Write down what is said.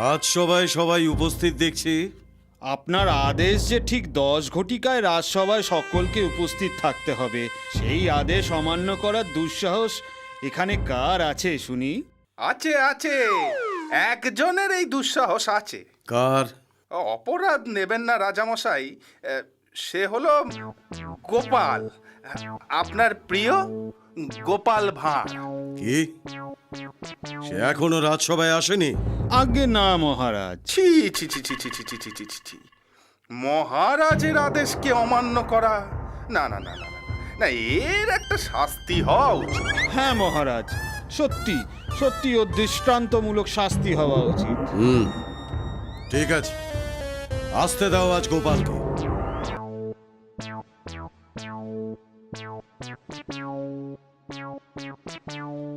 রাজসভায় সবাই উপস্থিত দেখছি। আপনার আদেশ যে ঠিক 10 ঘটিকায় রাজসভায় সকলকে উপস্থিত থাকতে হবে, সেই আদেশ অমান্য করার দুঃসাহস এখানে কার আছে শুনি? আছে আছে, একজনের এই দুঃসাহস আছে। কার? অপরাধ নেবেন না রাজামশাই, সে হলো গোপাল, আপনার প্রিয় গোপাল ভাঁড়। কি? সে এখনো রাজসভায় আসেনি? আজ্ঞে না মহারাজ। ছি ছি ছি ছি ছি ছি ছি ছি ছি ছি ছি। মহারাজের আদেশকে অমান্য করা, না না না না না না, এর একটা শাস্তি হওয়া উচিত। হ্যাঁ মহারাজ, সত্যি সত্যি ওর দৃষ্টান্তমূলক শাস্তি হওয়া উচিত। ঠিক আছে, আসতে দাও আজ গোপালকে।